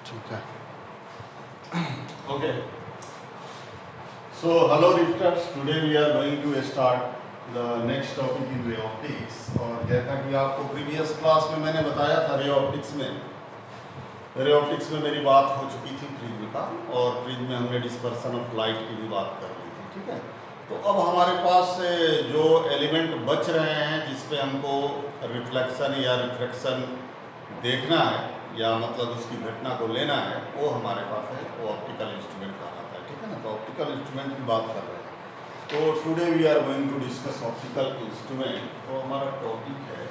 ठीक है. Okay. So hello readers, today we are going to start the next topic in ray optics. और जैसा कि आपको प्रीवियस क्लास में मैंने बताया था रे ऑप्टिक्स में मेरी बात हो चुकी थी प्रिज्म का, और प्रिज्म में हमने डिस्पर्सन ऑफ लाइट की भी बात कर ली थी. ठीक है, तो अब हमारे पास जो एलिमेंट बच रहे हैं जिस पे हमको रिफ्लेक्शन या रिफ्रैक्शन देखना है या मतलब उसकी घटना को लेना है, वो हमारे पास है, वो ऑप्टिकल इंस्ट्रूमेंट कहलाता है. ठीक है ना, तो ऑप्टिकल इंस्ट्रूमेंट की बात कर रहे हैं. तो today we are going to discuss optical instrument. तो हमारा टॉपिक है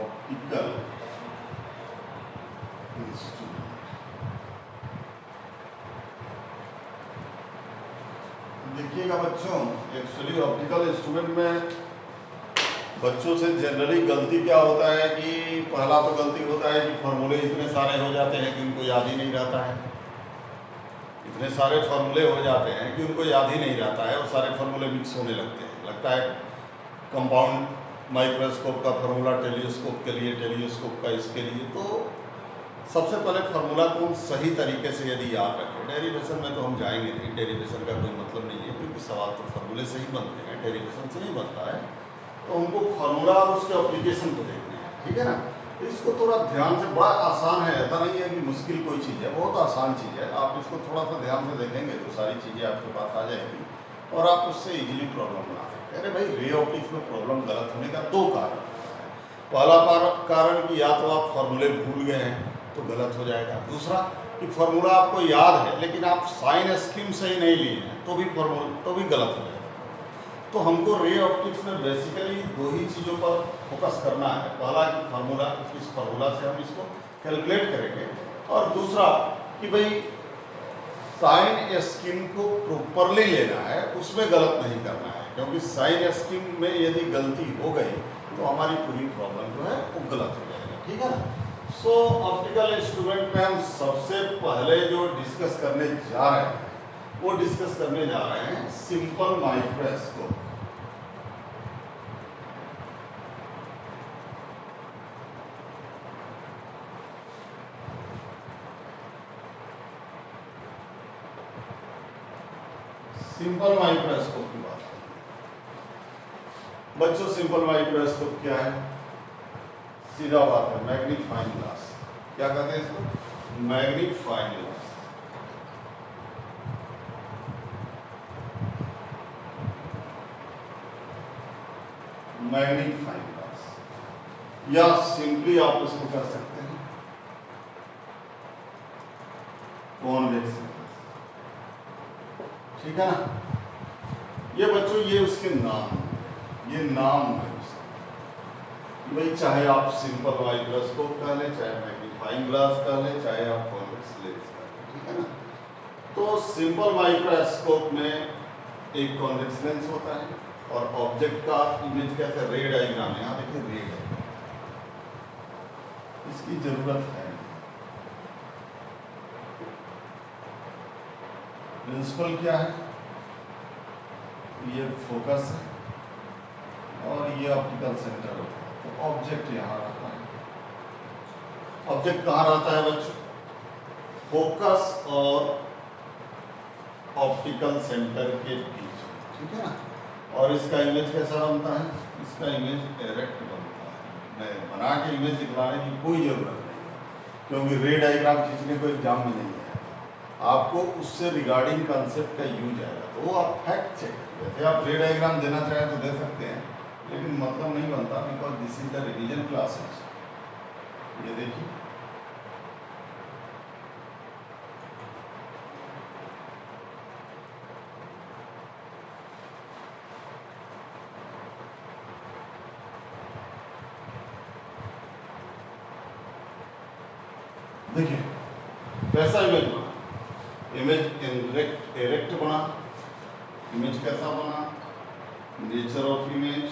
ऑप्टिकल इंस्ट्रूमेंट. देखिएगा बच्चों, एक्चुअली ऑप्टिकल इंस्ट्रूमेंट में बच्चों से जनरली गलती क्या होता है कि पहला तो गलती होता है कि फॉर्मूले इतने सारे हो जाते हैं कि उनको याद ही नहीं रहता है. इतने सारे फॉर्मूले हो जाते हैं कि उनको याद ही नहीं रहता है और सारे फॉर्मूले मिक्स होने लगता है कंपाउंड माइक्रोस्कोप का फार्मूला टेलीस्कोप के लिए, टेलीस्कोप का इसके लिए. तो सबसे पहले फार्मूला को हम सही तरीके से यदि याद रखें, डेरिवेशन में तो हम जाएंगे नहीं, डेरिवेशन का कोई मतलब नहीं है क्योंकि सवाल तो फार्मूले से ही बनते हैं, डेरिवेशन से ही बनता है. तो हमको फार्मूला और उसके एप्लीकेशन को देखना है. ठीक है ना, तो इसको थोड़ा ध्यान से, बड़ा आसान है, ऐसा नहीं है कि मुश्किल कोई चीज़ है, बहुत आसान चीज़ है. आप इसको थोड़ा सा ध्यान से देखेंगे तो सारी चीज़ें आपके पास आ जाएगी और आप उससे इजीली प्रॉब्लम बना सकते हैं. अरे भाई, रे ऑप्टिक्स में प्रॉब्लम गलत होने का दो कारण है. पहला कारण कि या तो आप फार्मूले भूल गए हैं तो गलत हो जाएगा. दूसरा कि फार्मूला आपको याद है लेकिन आप साइन स्कीम से ही नहीं लिए हैं तो भी गलत हो जाएगा. तो हमको रे ऑप्टिक्स में बेसिकली दो ही चीज़ों पर फोकस करना है. पहला कि फार्मूला, इस फार्मूला से हम इसको कैलकुलेट करेंगे, और दूसरा कि भाई साइन स्कीम को प्रॉपरली लेना है, उसमें गलत नहीं करना है, क्योंकि साइन स्कीम में यदि गलती हो गई तो हमारी पूरी प्रॉब्लम जो है वो गलत हो जाएगा. ठीक है ना. सो ऑप्टिकल इंस्ट्रूमेंट में हम सबसे पहले जो डिस्कस करने जा रहे हैं वो डिस्कस करने जा रहे हैं सिंपल माइक्रोस्कोप. सिंपल माइक्रोस्कोप की बात करें बच्चों. सिंपल माइक्रोस्कोप क्या है? सीधा बात है, मैग्नीफाइंग ग्लास. क्या कहते हैं इसको? Magnifying glass. मैग्नीफाइंग ग्लास, या सिंपली आप इसको कर सकते हैं कॉन्वेक्स ग्लास. ठीक है ना. ये बच्चों, ये उसके नाम है भाई. चाहे आप सिंपल माइक्रोस्कोप कह लें, चाहे मैग्नीफाइंग ग्लास कह लें, चाहे आप कॉन्वेक्स लेंस कह लें. ठीक है ना. तो सिंपल माइक्रोस्कोप में एक कॉन्वेक्स लेंस होता है और ऑब्जेक्ट का इमेज कैसे, रे डायग्राम. यहाँ देखिए रे डायग्राम, इसकी जरूरत है. प्रिंसिपल क्या है? ये फोकस है और ये ऑप्टिकल सेंटर होता है. तो ऑब्जेक्ट यहाँ रहता है. ऑब्जेक्ट कहाँ रहता है बच्चों? फोकस और ऑप्टिकल सेंटर के बीच. ठीक है ना. और इसका इमेज कैसा बनता है? इसका इमेज डायरेक्ट बनता है. मैं बना के इमेज दिखलाने की कोई जरूरत नहीं है, क्योंकि रे डायग्राम खींचने को एग्जाम में नहीं है. आपको उससे रिगार्डिंग कंसेप्ट का यूज आएगा, तो वो आप फैक्ट चेक. जैसे आप रे डायग्राम देना चाहें तो दे सकते हैं, लेकिन मतलब नहीं बनता, because this is the revision classes. ये देखिए, देखिए कैसा इमेज बना. इमेज एरेक्ट बना. इमेज कैसा बना? नेचर ऑफ इमेज,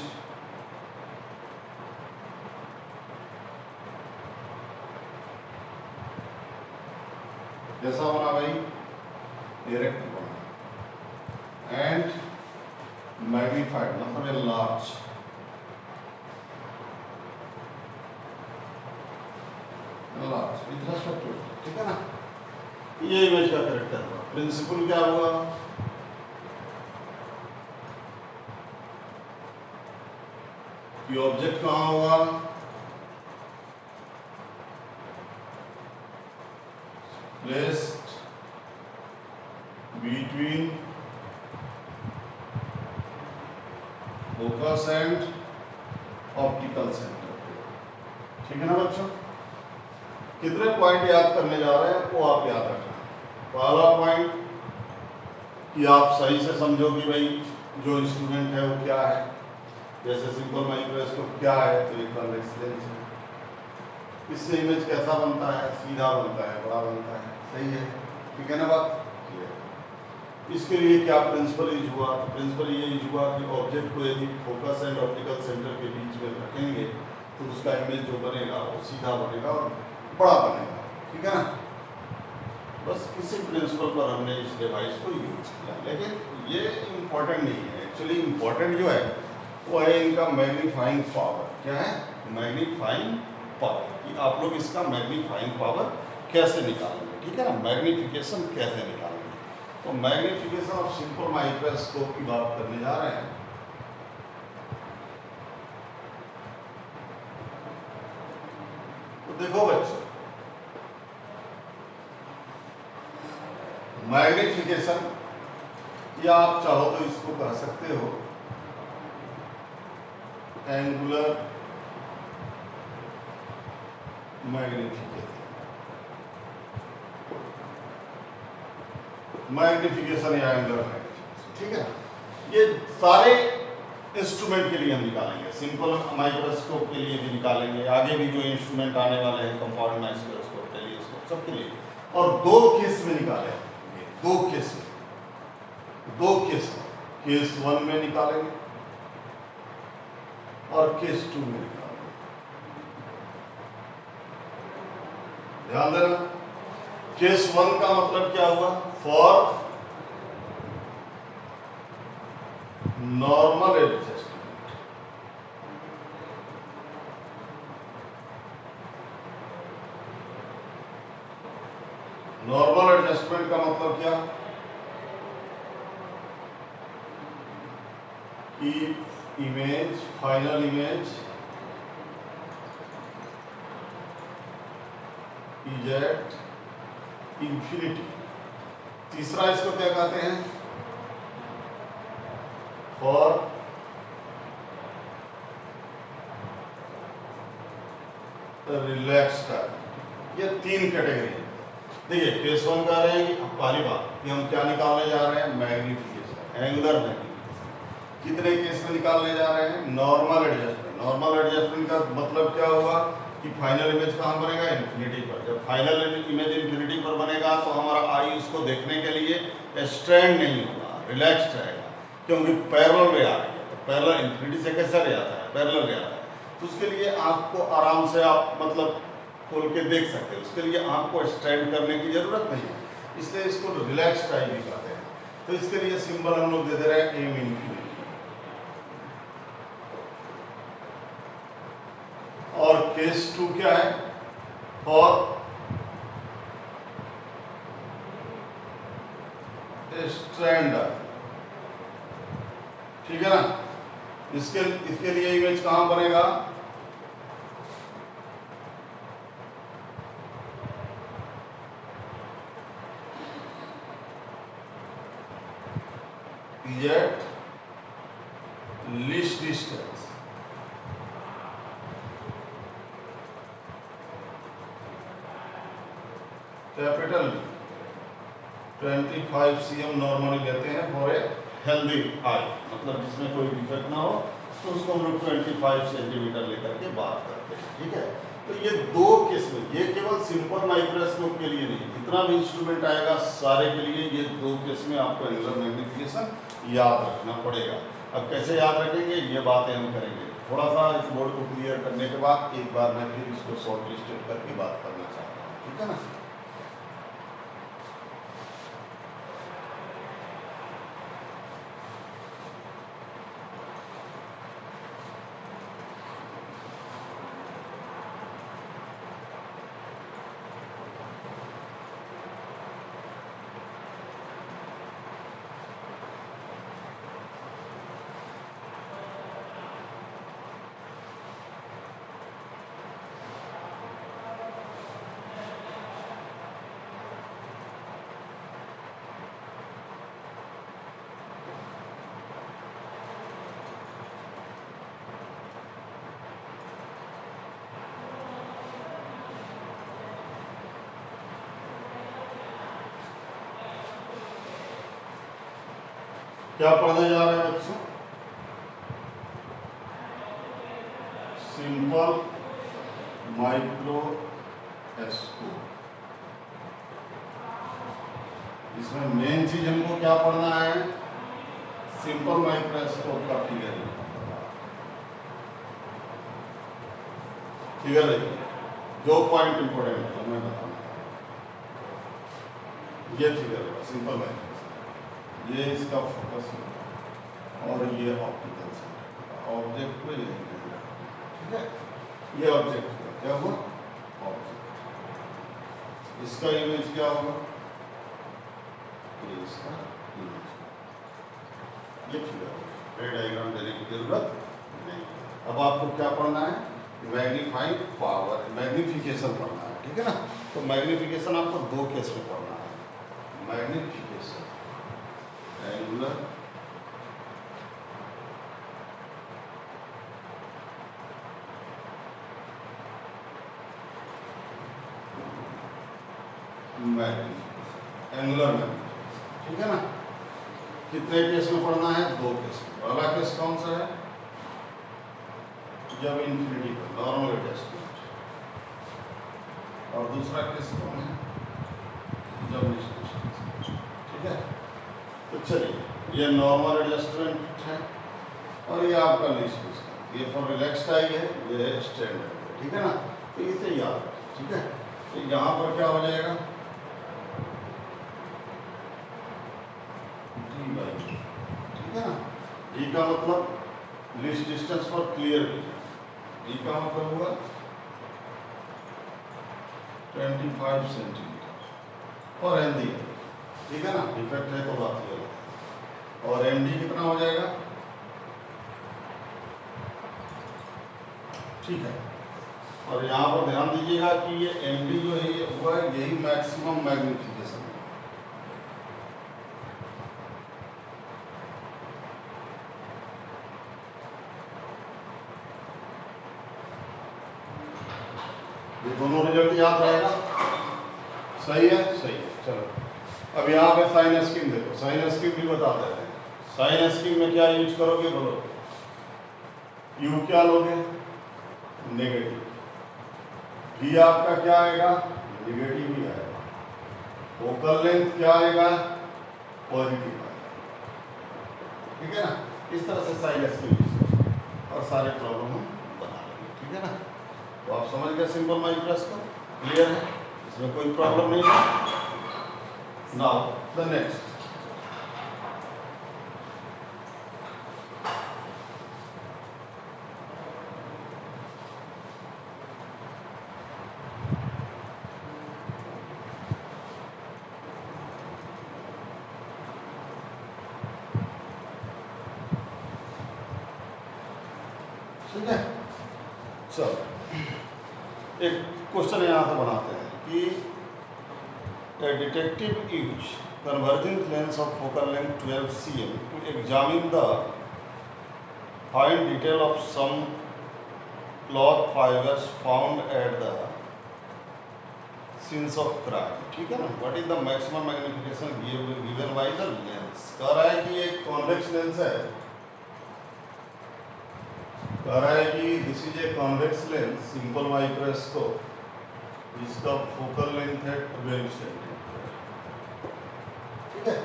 कैसा बना भाई? एरेक्ट बना. एंड मैग्नीफाइड मतलब large. Loss with respect to, ठीक है ना। ये इमेज का कैरेक्टर हुआ। प्रिंसिपल क्या हुआ, कि ऑब्जेक्ट कहाँ होगा, placed between focus and optical centre, ठीक है ना बच्चों। कितने पॉइंट याद करने जा रहे हैं वो आप याद रखना। पहला पॉइंट कि आप सही से समझो कि भाई जो इंस्ट्रूमेंट है वो क्या है। जैसे सिंपल माइक्रोस्कोप क्या है, तो एक कॉन्वेक्स लेंस है। इससे इमेज कैसा बनता है, सीधा बनता है, बड़ा बनता है, सही है, ठीक है ना बात। इसके लिए क्या प्रिंसिपल यूज हुआ, तो प्रिंसिपल ये यूज हुआ कि ऑब्जेक्ट को यदि फोकस एंड ऑप्टिकल सेंटर के बीच में रखेंगे तो उसका इमेज जो बनेगा वो सीधा बनेगा और बड़ा बनेगा, ठीक है ना। बस इसी प्रिंसिपल पर हमने इस डिवाइस को यूज किया। लेकिन ये इम्पोर्टेंट नहीं है, एक्चुअली इम्पोर्टेंट जो है वो है इनका मैग्नीफाइंग पावर। क्या है, मैग्नीफाइंग पावर, कि आप लोग इसका मैग्नीफाइंग पावर कैसे निकालेंगे, ठीक है ना, मैग्निफिकेशन कैसे निकालेंगे। तो मैग्निफिकेशन ऑफ सिंपल माइक्रोस्कोप की बात करने जा रहे हैं। तो देखो बच्चों, मैग्निफिकेशन, या आप चाहो तो इसको कह सकते हो एंगुलर मैग्निफिकेशन। मैग्निफिकेशन या एंगुलर मैग्निफिकेशन, ठीक है। ये सारे इंस्ट्रूमेंट के लिए हम निकालेंगे, सिंपल माइक्रोस्कोप के लिए भी निकालेंगे, आगे भी जो इंस्ट्रूमेंट आने वाले हैं, कंपाउंड माइक्रोस्कोप, टेलीस्कोप, सबके लिए। और दो केस में निकालेंगे, दो केस में, दो केस में, केस 1 में निकालेंगे और केस 2 में निकालेंगे। ध्यान देना, केस 1 का मतलब क्या हुआ, for normal adjustment, normal adjustment का मतलब क्या, कि image, final image is at infinity. तीसरा इसको क्या कहते हैं, फॉर रिलैक्स टाइम। ये 3 कैटेगरी है। देखिए, केस 1 कह रहे हैं कि पहली बात कि हम क्या निकालने जा रहे हैं, मैग्निफिकेशन, एंगुलर मैग्निफिकेशन। कितने केस में निकालने जा रहे हैं, नॉर्मल एडजस्टमेंट। नॉर्मल एडजस्टमेंट का मतलब क्या हुआ कि फाइनल इमेज कहाँ बनेगा, इन्फिनिटी पर। जब फाइनल इमेज इन्फिनिटी पर बनेगा तो हमारा आई उसको देखने के लिए स्ट्रेंड नहीं होगा, रिलैक्स रहेगा, क्योंकि पैरेलल रे आ रही है। तो पैरेलल इन्फिनिटी से कैसा रे आता है, पैरेलल रे आता है। तो उसके लिए आपको आराम से आप मतलब खोल के देख सकते हैं, उसके लिए आपको स्ट्रेंड करने की जरूरत नहीं है, इसलिए इसको रिलैक्स टाइम भी कहते हैं। तो इसके लिए सिंबल हम लोग दे दे रहे हैं एम इन्फिनिटी। और केस 2 क्या है, फॉर स्ट्रैंड, ठीक है ना। इसके लिए इमेज कहां बनेगा, at least distance, capital 25 cm normally लेते हैं फॉर ए हेल्दी आई, मतलब जिसमें कोई डिफेक्ट ना हो, तो उसको हम लोग 25 सेंटीमीटर लेकर के बात करते हैं, ठीक है। तो ये 2 केस में, ये केवल सिंपल माइक्रोस्कोप के लिए नहीं, जितना भी इंस्ट्रूमेंट आएगा सारे के लिए ये 2 केस में आपको एंगुलर मैग्निफिकेशन याद रखना पड़ेगा। अब कैसे याद रखेंगे, ये बातें हम करेंगे। थोड़ा सा इस बोर्ड को क्लियर करने के बाद एक बार मैं फिर इसको शॉर्ट लिस्टेड करके बात करना चाहता हूँ, ठीक है ना। क्या पढ़ने जा रहे हैं बच्चों? Simple microscope. इसमें मेन चीज हमको क्या पढ़ना है? सिंपल माइक्रोस्कोप का फिगर। फिगर देखिए, जो पॉइंट इंपोर्टेंट है मैं बताऊंगा। ये फिगर है सिंपल माइक्रोस्कोप, ये इसका फोकस है और ये ऑप्टिकल है। ऑब्जेक्ट को ये ठीक है, ये ऑब्जेक्ट क्या हुआ? ऑब्जेक्ट। इसका इमेज क्या होगा? ये इसका इमेज। ये फिगर है, डायग्राम देने की जरूरत नहीं। अब आपको क्या पढ़ना है? मैग्नीफाइंग पावर, मैग्निफिकेशन पढ़ना है, ठीक है ना। तो मैग्निफिकेशन आपको दो केस में पढ़ना है। Magnification angular magnification, angular magnification, ठीक है ना। कितने केस में पढ़ना है? दो केस में। पहला केस कौन सा है? जब इन्फिनिटी पर नॉर्मल एडजस्टमेंट, और दूसरा केस कौन है? जब डिस्टेंस, ठीक है। तो चलिए, ये नॉर्मल एडजस्टमेंट है और ये आपका लीस्ट डिस्टेंस। ये फॉर रिलैक्स्ड आई है, ये स्टैंडर्ड है, ठीक है ना। तो इसे याद रखें, ठीक है। तो यहाँ पर क्या हो जाएगा? ठीक है ना। डी का मतलब least distance for clear vision. D का मतलब हुआ 25 सेंटीमीटर और एन दी, ठीक है ना। डिफेक्ट है तो बात ये, और एम डी कितना हो जाएगा? ठीक है। और यहाँ पर ध्यान दीजिएगा कि ये एम डी जो है ये हुआ है, यही मैक्सिमम मैग्निफिकेशन है। ये दोनों रिजल्ट याद रहेगा। सही है, सही है। चलो अब यहाँ पे साइन स्कीम देखो, साइन स्कीम भी बता देते हैं। साइन स्कीम में क्या यूज करोगे? बोलो। यू क्या लोगे? नेगेटिव। डी आपका क्या आएगा? नेगेटिव ही आएगा। फोकल लेंथ क्या आएगा? पॉजिटिव आएगा, ठीक है ना। इस तरह से साइन स्कीम और सारे प्रॉब्लम हम बना लेंगे, ठीक है ना। तो आप समझ गए सिंपल माइक्रोस्कोप, क्लियर है, इसमें कोई प्रॉब्लम नहीं है। नाउ द नेक्स्ट, ठीक है। चलो एक क्वेश्चन यहाँ से बनाते हैं कि a detective used convergent lens of focal length 12 cm to examine the fine detail of some cloth fibers found at the scenes of crime, ठीक है ना। What is the maximum magnification given by the lens? कह रहा है कि एक convex lens है, कह रहा है कि this is a convex lens, simple microscope, इसका फोकल लेंथ है 12 सेंटीमीटर, ठीक है।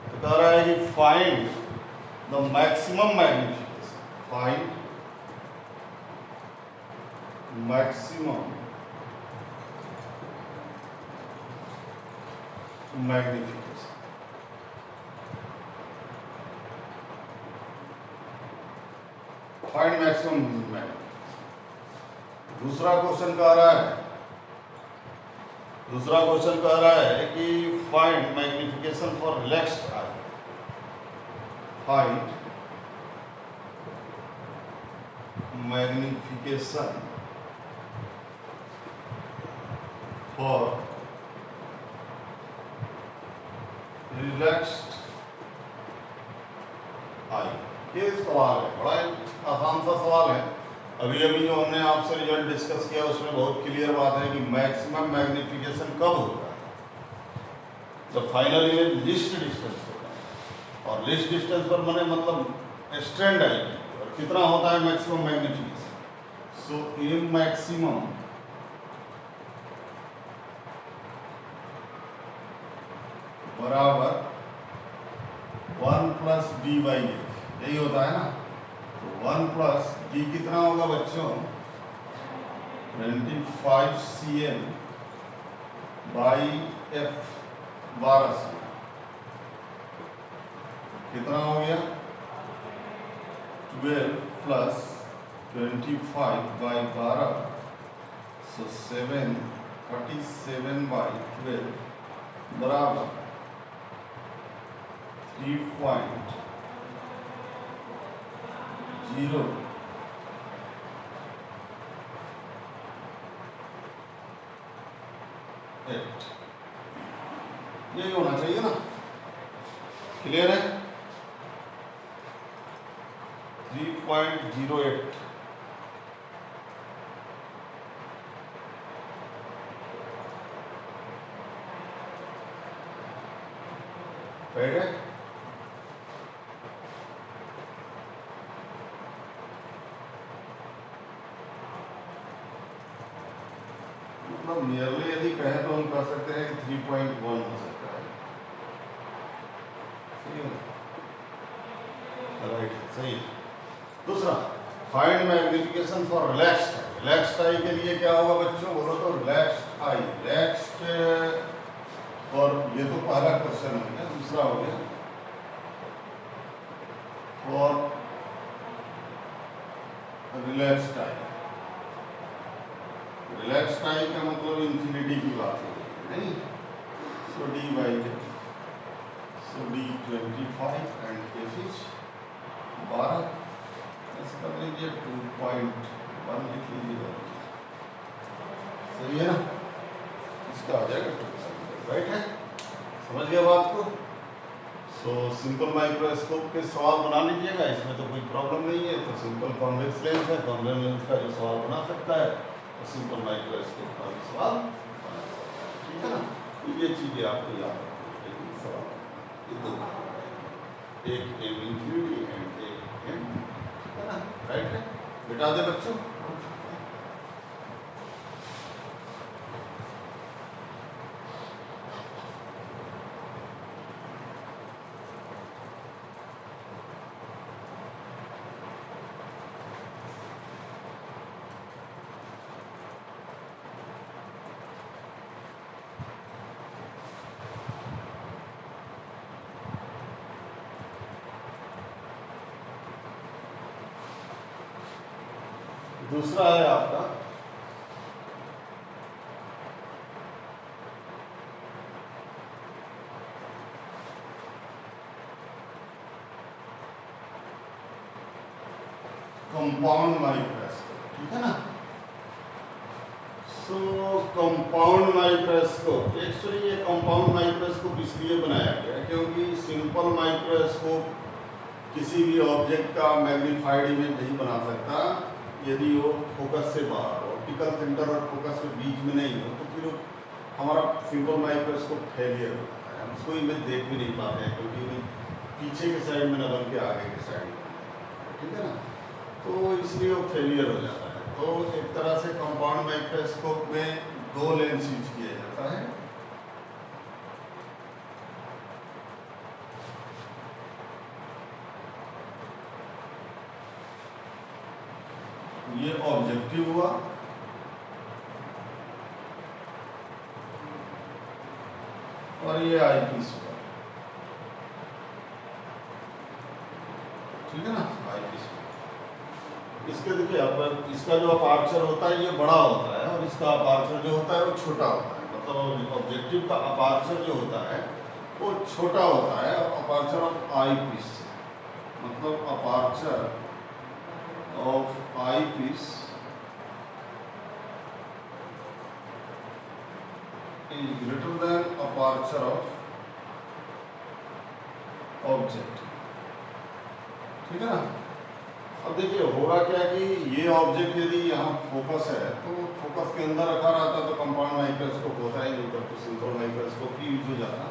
तो कह रहा है कि find the maximum magnification, find maximum magnification. Find maximum magnification. दूसरा क्वेश्चन कह रहा है, कि find magnification for relaxed eye, find magnification for relaxed eye. ये सवाल है, बड़ा आसान सा सवाल है। अभी जो हमने आपसे रिजल्ट डिस्कस किया उसमें बहुत क्लियर बात है कि मैक्सिमम मैग्निफिकेशन कब होता है? जब फाइनल इमेज लीस्ट डिस्टेंस होता है। और लीस्ट डिस्टेंस पर बने मतलब स्ट्रैंड आएगी, और कितना होता है मैक्सिमम मैग्नीफिकेशन। सो एम मैक्सिमम बराबर 1 प्लस डी बाई एफ, यही होता है ना। तो 1 प्लस डी कितना होगा बच्चों, 25 cm बाई एफ 12 cm, कितना हो गया 12 प्लस 25 बाई 12, सो 47 बाई 12 बराबर 3.08। यही होना चाहिए ना, क्लियर है। 3.08 बैठ गए। मतलब नियरली यदि कहें तो हम कह सकते हैं कि 3.1 हो सकता है, सही है, राइट, सही है। दूसरा, find magnification for relaxed eye. Relaxed eye के लिए क्या होगा बच्चों, बोलो तो रिलैक्स्ड आई, रिलैक्स्ड, और ये तो पहला क्वेश्चन हो गया। दूसरा हो गया for relaxed eye. Relaxed eye का मतलब इंफिनिटी की बात हो रही है, नहीं। So D by F, so D 25 and F is 12, कर लीजिए 2.1 लिख लीजिए, सही है ना। इसका आ जाएगा 2.1, राइट है, समझ गया बात को। सो सिंपल माइक्रोस्कोप के सवाल बना लीजिएगा, इसमें तो कोई प्रॉब्लम नहीं है। तो सिंपल कॉन्वेक्स लेंस है, कॉन्वेक्स लेंस का जो सवाल बना सकता है तो सिंपल माइक्रोस्कोप का भी सवाल बना सकता है, ठीक है ना। तो ये चीजें आपको याद रखनी है, सवाल ये दो, एक एम इंफिनिटी एंड एक एम, ठीक है ना, राइट है। बेटा दे बच्चों। दूसरा है आपका कंपाउंड माइक्रोस्कोप, ठीक है ना। सो कंपाउंड माइक्रोस्कोप, एक्चुअली ये कंपाउंड माइक्रोस्कोप इसलिए बनाया गया क्योंकि सिंपल माइक्रोस्कोप किसी भी ऑब्जेक्ट का मैग्नीफाइड इमेज नहीं बना सकता यदि वो फोकस से बाहर हो, ऑप्टिकल सेंटर और फोकस के बीच में नहीं हो, तो फिर हमारा सिंपल माइक्रोस्कोप फेलियर हो जाता है। हम उसको इमेज देख भी नहीं पाते हैं क्योंकि पीछे के साइड में न बन के आगे के साइड में, ठीक है ना। तो इसलिए वो फेलियर हो जाता है। तो एक तरह से कंपाउंड माइक्रोस्कोप में दो लेंस यूज किया जाता है। ये ऑब्जेक्टिव हुआ और ये आईपीस हुआ, ठीक है ना, आईपीस। इसके देखिए अब इसका जो अपार्चर होता है ये बड़ा होता है और इसका अपार्चर जो होता है वो छोटा होता है। मतलब ऑब्जेक्टिव का अपार्चर जो होता है वो छोटा होता है अपार्चर ऑफ आईपीस से। मतलब aperture of eyepiece is greater than aperture of object, ठीक है ना। अब देखिए होगा क्या कि ये ऑब्जेक्ट यदि यहाँ फोकस है तो फोकस के अंदर रखा रहता तो कंपाउंड माइक्रोस्कोप होता ही नहीं, तो सिंपल माइक्रोस्कोप ही यूज हो जाता।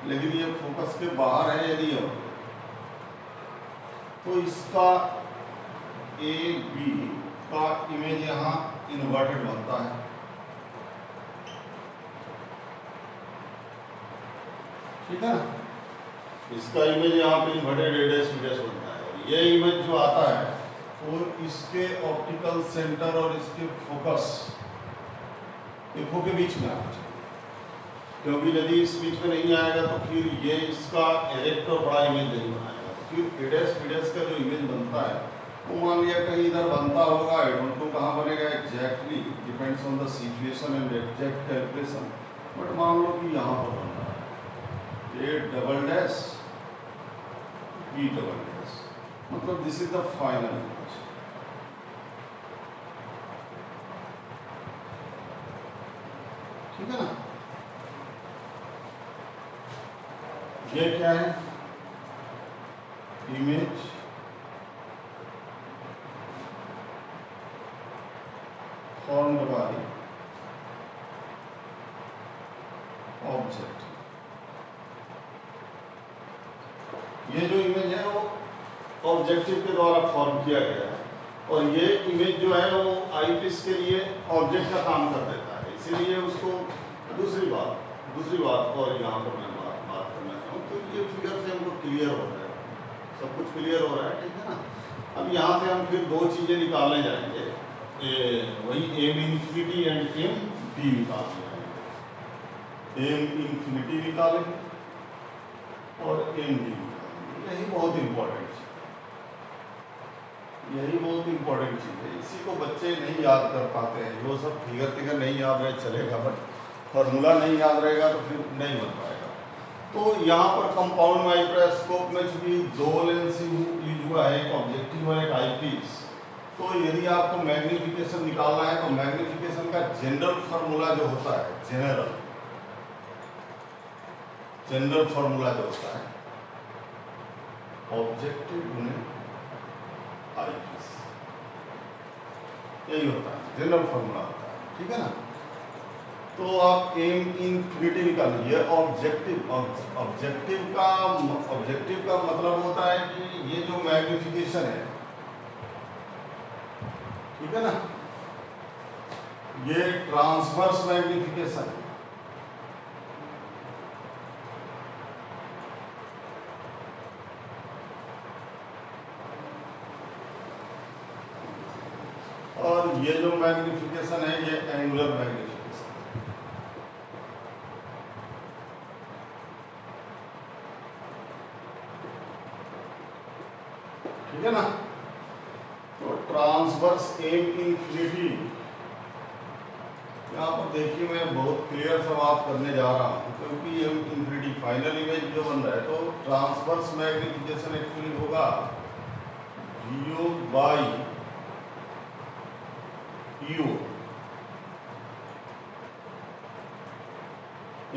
लेकिन ये फोकस के बाहर है यदि तो इसका ए बी का इमेज यहाँ इन्वर्टेड बनता है, ठीक है ना। इसका इमेज यहाँ पे इन्वर्टेड ए डैश बी डैश बनता है, और ये इमेज जो आता है वो इसके ऑप्टिकल सेंटर और इसके फोकस देखो के बीच में आना चाहिए, क्योंकि यदि इस बीच में नहीं आएगा तो फिर ये इसका डायरेक्ट और बड़ा इमेज नहीं बनाएगा। तो फिर ए डैश बी डैश का जो इमेज बनता है वो मान लिया कहीं इधर बनता होगा, आई डोंट नो कहाँ बनेगा exactly, depends on the situation and exact calculation, but मान लो कि यहाँ पर बन रहा है A double dash B double dash, मतलब this is the final image, ठीक है ना। ये क्या है, इमेज फॉर्म्ड बाय ऑब्जेक्ट। ये जो इमेज है वो ऑब्जेक्टिव के द्वारा फॉर्म किया गया है, और ये इमेज जो है वो आईपीस के लिए ऑब्जेक्ट का काम कर देता है, इसीलिए उसको दूसरी बात और यहाँ पर मैं बात करना चाहूँ, तो ये फिगर से हमको क्लियर हो रहा है, सब कुछ क्लियर हो रहा है, ठीक है ना। अब यहाँ से हम फिर दो चीज़ें निकालने जाएंगे, वही M infinity and M D निकालने जाएंगे, एम इंफिनिटी निकालेंगे और एम डी निकालेंगे। यही बहुत इम्पोर्टेंट चीज़ है, इसी को बच्चे नहीं याद कर पाते हैं, जो सब फिगर नहीं याद रहे चलेगा, बट फार्मूला नहीं याद रहेगा तो फिर नहीं बन पाएगा। तो यहाँ पर कंपाउंड माइक्रोस्कोप में चूंकि दो लेंस यूज हुआ है, एक ऑब्जेक्टिव और एक आईपीस, तो यदि आपको मैग्नीफिकेशन निकालना है तो मैग्नीफिकेशन का जनरल फार्मूला जो होता है, जनरल फार्मूला जो होता है ऑब्जेक्टिव गुने आईपीस, यही होता है, जनरल फार्मूला होता है, ठीक है ना। तो आप एम इंफिनिटी निकालिए, ऑब्जेक्टिव का मतलब होता है कि ये जो मैग्नीफिकेशन है, ठीक है ना, ये ट्रांसवर्स मैग्नीफिकेशन है, और ये जो मैग्नीफिकेशन है ये एंगुलर मैग्नीफिकेशन, ठीक है ना। तो ट्रांसवर्स एम इंफिनिटी, यहाँ पर देखिए मैं बहुत क्लियर सा बात करने जा रहा हूँ, क्योंकि एम इंफिनिटी फाइनल इमेज जो बन रहा है, तो ट्रांसवर्स मैग्नीफिकेशन एक्चुअली होगा VO बाई U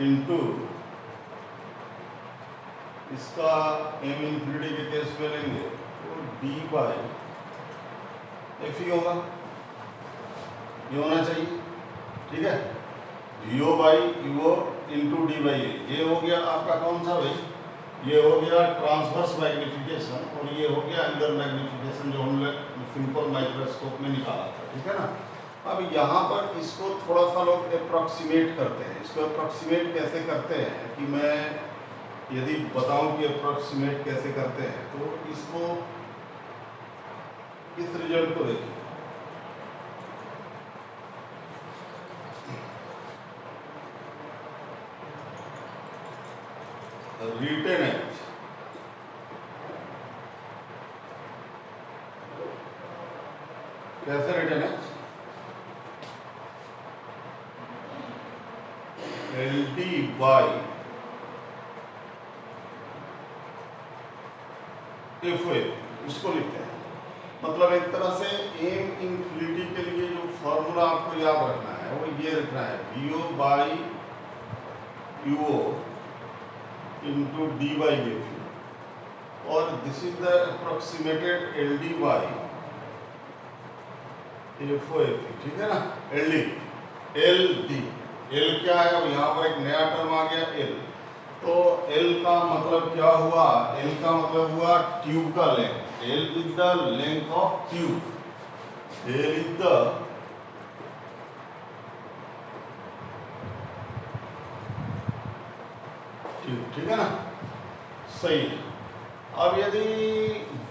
इंटू इसका एम इंफिनिटी के केस में लेंगे तो D बाई एफ ही होगा, ये होना चाहिए, ठीक है। VO by UO into D by A, ये हो गया आपका कौन सा भाई, ये हो गया ट्रांसवर्स मैग्नीफिकेशन, और ये हो गया एंगुलर मैग्नीफिकेशन जो हमने सिंपल माइक्रोस्कोप में निकाला था, ठीक है ना। अब यहाँ पर इसको थोड़ा सा लोग अप्रोक्सीमेट करते हैं, इसको अप्रोक्सीमेट कैसे करते हैं कि मैं यदि बताऊं कि अप्रोक्सीमेट कैसे करते हैं, तो इसको इस रिजल्ट को देखिए, रिटेन एज कैसे written as LD by FO, इसको लिखते हैं। मतलब एक तरह से एम इंफिनिटी के लिए जो फॉर्मूला आपको याद रखना है वो ये रखना है, VO by UO into D by FO, और this is the approximated LD by FO, ठीक है ना। LD L क्या है, अब यहाँ पर एक नया टर्म आ गया L, तो L का मतलब क्या हुआ, L का मतलब हुआ ट्यूब का length, L is the length of tube. L is the tube, ठीक है ना, सही है। अब यदि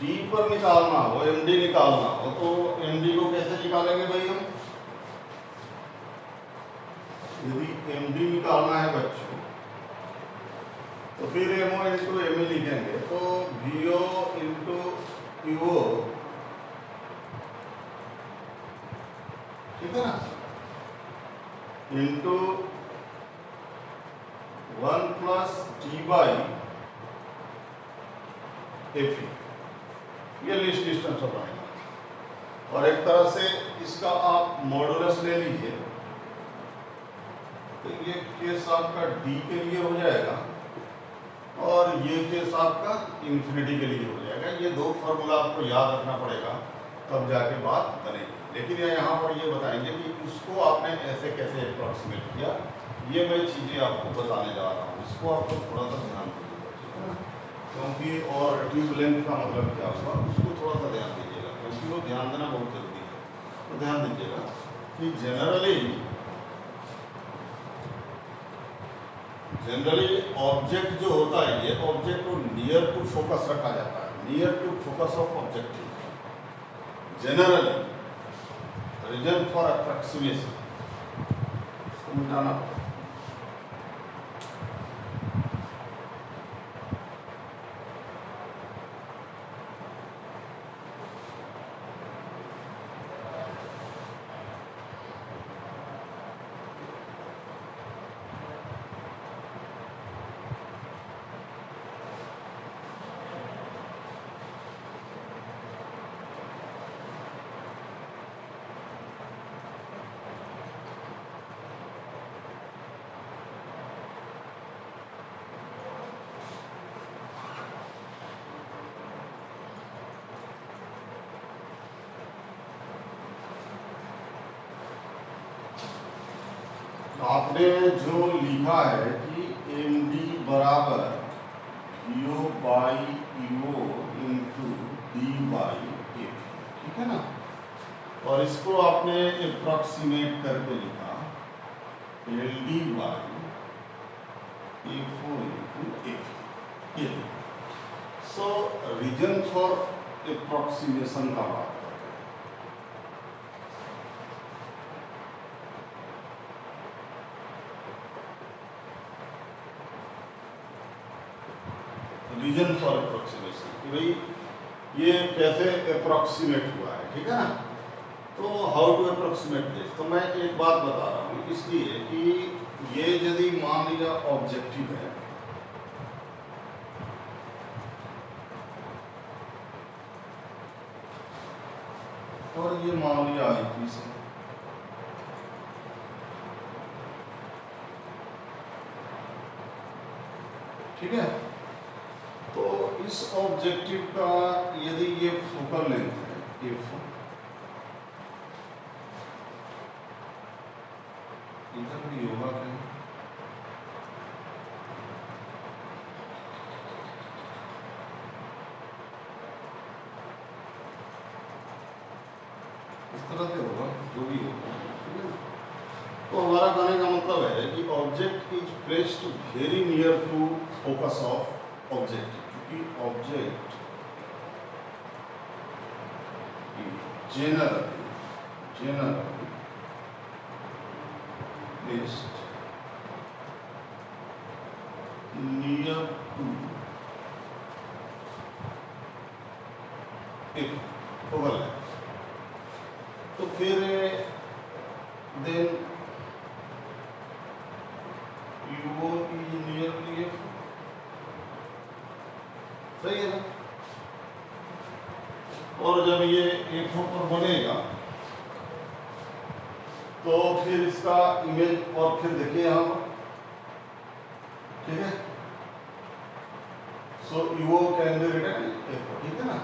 D पर निकालना हो, MD निकालना हो, तो MD को कैसे निकालेंगे भाई हम? यदि MD निकालना है बच्चों, तो फिर MO इंटू ME लिखेंगे, तो VO इंटू UO, ठीक है ना, into 1 plus T by FE, ये लिस्ट डिस्टेंस हो पाएगा। और एक तरह से इसका आप मॉडुलस ले लीजिए, तो ये केस आपका D के लिए हो जाएगा और ये केस आपका इंफिनिटी के लिए हो जाएगा। ये दो फॉर्मूला आपको याद रखना पड़ेगा, तब जाके बात बनेगी। लेकिन यहाँ पर ये बताएंगे कि इसको आपने ऐसे कैसे अप्रॉक्सीमेट किया, ये मैं चीज़ें आपको बताने जा रहा हूँ। इसको आपको थोड़ा सा ध्यान दीजिएगा, ठीक है ना, क्योंकि और ट्यूब लेंथ का मतलब क्या हुआ, उसको थोड़ा सा ध्यान दीजिएगा, क्योंकि वो ध्यान देना बहुत जरूरी है। तो ध्यान दीजिएगा कि जनरली ऑब्जेक्ट जो होता है, ये ऑब्जेक्ट को नियर टू फोकस रखा जाता है, near to focus of objective. Generally reason for approximation, इसको मिटाना पड़ेगा। आपने जो लिखा है कि MD बराबर VO by UO into D by F, ठीक है ना, और इसको आपने अप्रॉक्सीमेट करके लिखा LD by FO into F। So reason for approximation का बात करते हैं। रीजन फॉर अप्रोक्सीमेशन, कि भाई ये कैसे अप्रोक्सीमेट हुआ है, ठीक है ना। तो हाउ टू अप्रोक्सीमेट दिस, तो मैं एक बात बता रहा हूँ, इसलिए कि ये यदि मान लिया ऑब्जेक्टिव है, और ये मान लिया आईपीस है, ठीक है। तो इस ऑब्जेक्टिव का यदि ये फोकल लेंथ है, इफ इधर भी होगा कहीं, इस तरह से होगा, जो भी होगा, ठीक है। तो हमारा कहने का मतलब है कि object is placed very near to focus of object, क्योंकि object generally placed near to if focal है, तो फिर then UO is nearly F, सही है ना। और जब ये F पर बनेगा तो फिर इसका इमेज, और फिर देखिए यहाँ पर, ठीक है। So UO can be written F, ठीक है ना।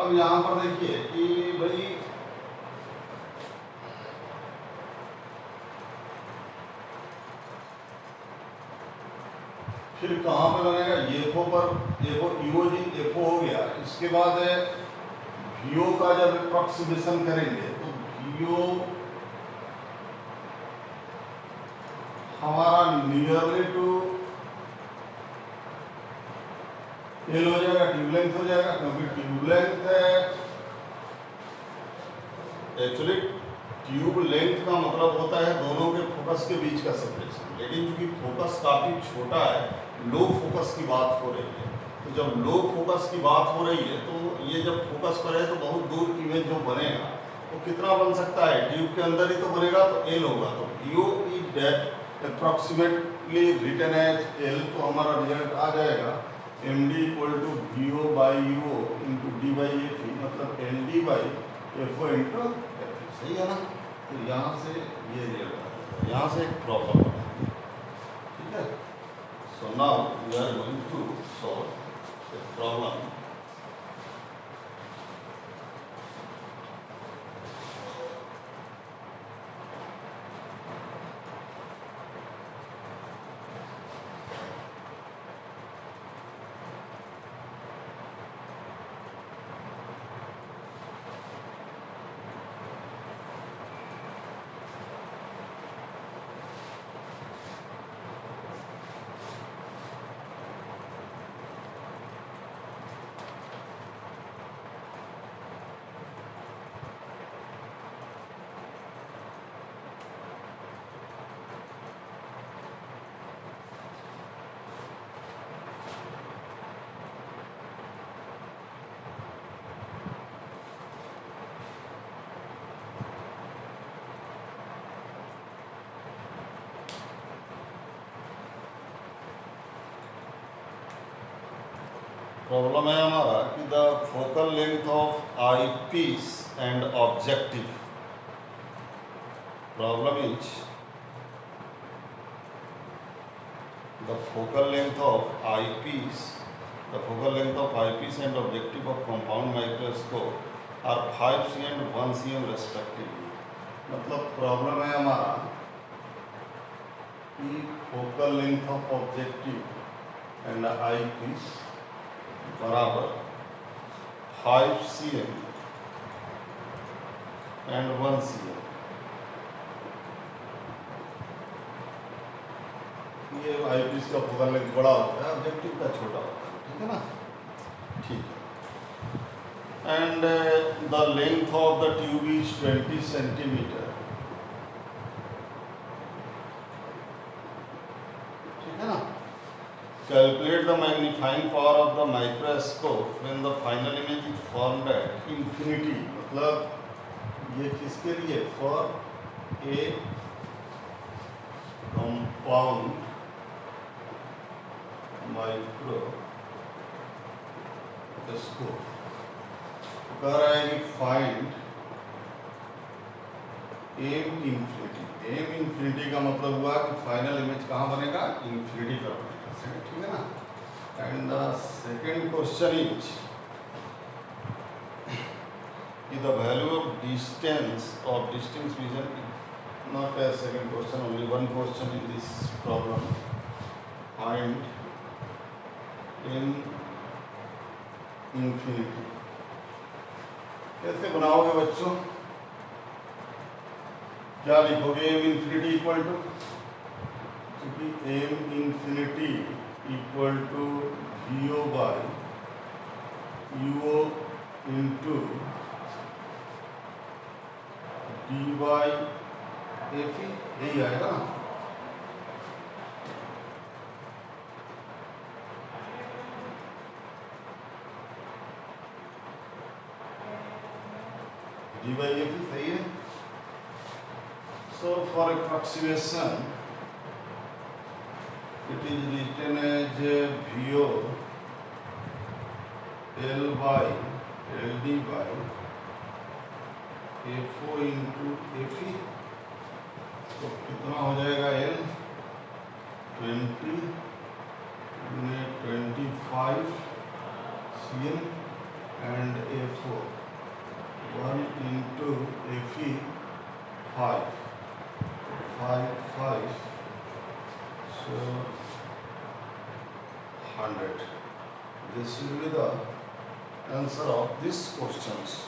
अब यहाँ पर देखिए कि भाई फिर कहाँ पे बनेगा, एफओ पर, एफओ ईओजी एफओ हो गया। इसके बाद है वीओ का जब अप्रोक्सीमेशन करेंगे तो वीओ हमारा नियरली टू एल हो जाएगा, ट्यूब लेंथ हो जाएगा, क्योंकि ट्यूब लेंथ है एक्चुअली ट्यूब लेंथ का मतलब होता है दोनों के फोकस के बीच का सेपरेशन, लेकिन चूंकि फोकस काफी छोटा है, लो फोकस की बात हो रही है, तो जब लो फोकस की बात हो रही है तो ये जब फोकस पर है तो बहुत दूर इमेज जो बनेगा वो कितना बन सकता है, ट्यूब के अंदर ही तो बनेगा, तो एल होगा। तो V O is that approximately written as L, तो हमारा रिजल्ट आ जाएगा M D equal to V O by U into D by F, मतलब L D by F O into F, सही है ना। तो यहाँ से ये रिजल्ट आ जाएगा, यहाँ से एक प्रॉब्लम बना, ठीक है। So now we are going to solve the problem. Problem है हमारा कि the focal length of eye piece and objective, problem is the focal length of eye piece, the focal length of eye piece and objective of compound microscope are 5 cm and 1 cm respectively. मतलब problem है हमारा कि focal length of objective and eye piece बराबर 5 cm and 1 cm। ये आई piece का focal length बड़ा होता है, ऑब्जेक्टिव का छोटा होता है, ठीक है ना, ठीक है। And the length of the tube is 20 centimetre, ठीक है ना। Calculate the magnifying power of the microscope when the final image is formed at infinity, मतलब ये किसके लिए, for a compound microscope। कह रहा है कि find M infinity, M infinity का मतलब हुआ कि फाइनल इमेज कहाँ बनेगा, इंफिनिटी पर बनेगा, ठीक है ना। And the second question is कि the value of distance vision, not a second question, only one question in this problem, find in infinity. कैसे बनाओगे बच्चों, क्या लिखोगे, एम इंफिनिटी इक्वल टू, क्योंकि M infinity equal to V O by U O into D by F E, यही आएगा ना। D by F ई सही है। So for approximation, it is written as VO L by LD by FO into FE, तो कितना हो जाएगा L 20 में 25 cm and FO 1 into FE 5, 5, so 100. This will be the answer of this questions.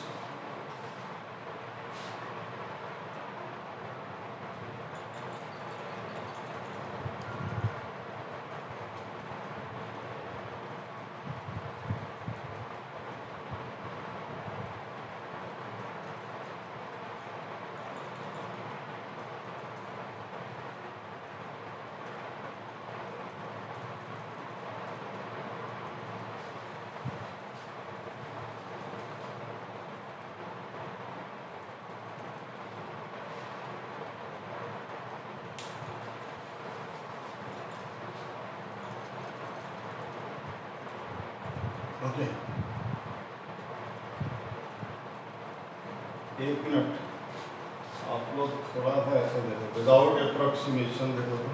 Okay, एक minute, आप लोग थोड़ा सा ऐसा देखो, विदाउट अप्रोक्सीमेशन देखो तो।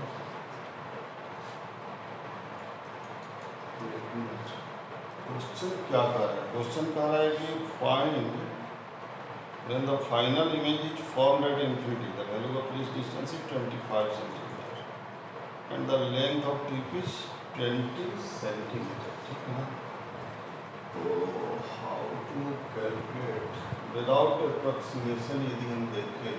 क्वेश्चन क्या कह रहा है? क्वेश्चन कह रहा है कि find when the final image is formed at infinity, the value of least distance is 25 centimetre and the length of tip is 20 centimetre. ठीक है ना? तो how to calculate without approximation? यदि हम देखें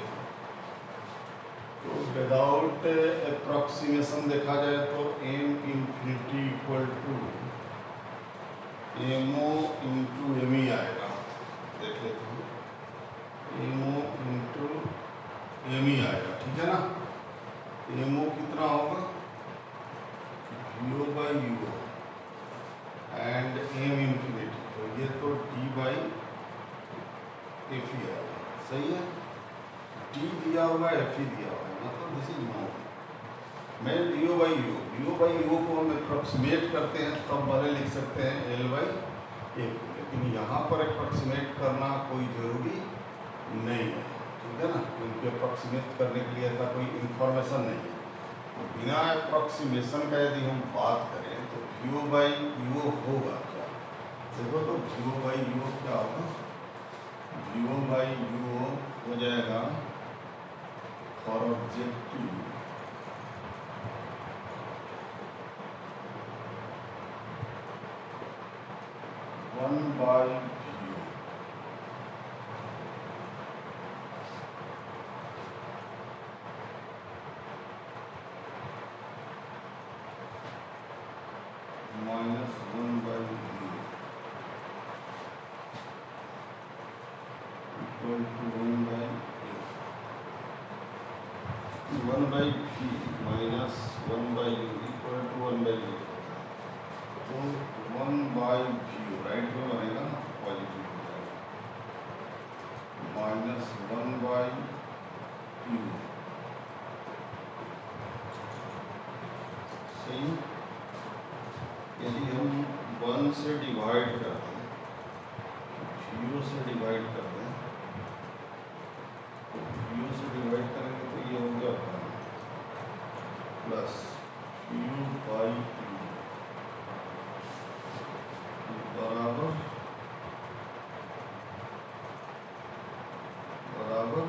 तो विदाउट अप्रोक्सीमेशन देखा जाए तो M infinity equal to M O into M E आएगा। देख लेते हैं, एमओ इंटू एम ई आएगा। ठीक है ना? एमओ कितना होगा? V O by U O and M infinity, तो ये तो डी बाई एफ ही आएगा। सही है? डी दिया हुआ है, एफ ही दिया हुआ है, मतलब दिस इज नो। मैं वीओ बाई यू को हम अप्रोक्सीमेट करते हैं तब भले लिख सकते हैं एल बाई ए, लेकिन यहाँ पर अप्रोक्सीमेट करना कोई ज़रूरी नहीं है। ठीक है ना? क्योंकि अप्रोक्सीमेट करने के लिए ऐसा कोई इंफॉर्मेशन नहीं है। तो बिना अप्रोक्सीमेशन का यदि हम बात करें तो वीओ बाई यू होगा क्या? देखो तो वीओ बाई यू क्या होगा? वीओ बाई यू हो जाएगा for objective 1 by V O minus 1 by V O equal to 1 by F. 1 by V minus 1 by U equal to 1 by F. तो 1 by वी राइट में बनेगा ना, पॉजिटिव हो जाएगा, माइनस 1 by यू। सही? यदि हम 1 से डिवाइड करते हैं, 0 से डिवाइड करते हैं, तो 0 से डिवाइड करेंगे तो ये हो गया प्लस यू बाई यू बराबर